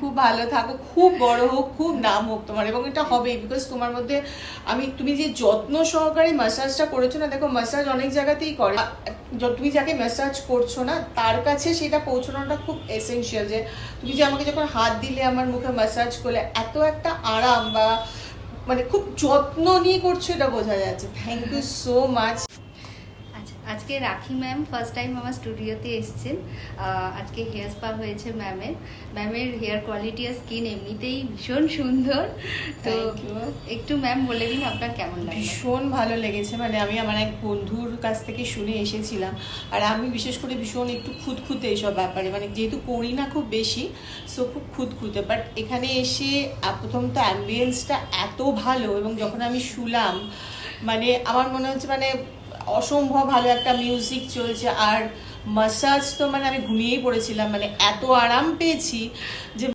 খুব ভালো থাকো, খুব বড় হোক, খুব নাম হোক তোমার, এবং এটা হবেই, বিকজ তোমার মধ্যে তুমি যে যত্ন সহকারে ম্যাসাজটা করেছো না, দেখো ম্যাসাজ অনেক জায়গাতেই করে, তুমি যাকে ম্যাসাজ করছো না তার কাছে সেটা পৌঁছানোটা খুব এসেনশিয়াল। যে তুমি যে আমাকে যখন হাত দিলে, আমার মুখে ম্যাসাজ করলে, এত একটা আরাম বা মানে খুব যত্ন নিয়ে করছো, এটা বোঝা যাচ্ছে। Thank you so much. আজকে রাখি ম্যাম ফার্স্ট টাইম আমার স্টুডিওতে এসেছেন। আজকে হেয়ার স্পা হয়েছে ম্যামের হেয়ার কোয়ালিটি আর স্কিন এমনিতেই ভীষণ সুন্দর। তো একটু ম্যাম বলে দিন আপনার কেমন লাগে? ভীষণ ভালো লেগেছে, মানে আমি আমার এক বন্ধুর কাছ থেকে শুনে এসেছিলাম, আর আমি বিশেষ করে ভীষণ একটু খুঁতখুঁতে এইসব ব্যাপারে, মানে যেহেতু করি না খুব বেশি, সো খুব খুঁতখুঁতে। বাট এখানে এসে প্রথম তো অ্যাম্বিয়েন্সটা এত ভালো, এবং যখন আমি শুলাম মানে আমার মনে হচ্ছে মানে অসম্ভব ভালো একটা মিউজিক চলছে, আর মাসাজ তো মানে আমি ঘুমিয়েই পড়েছিলাম, মানে এত আরাম পেয়েছি যে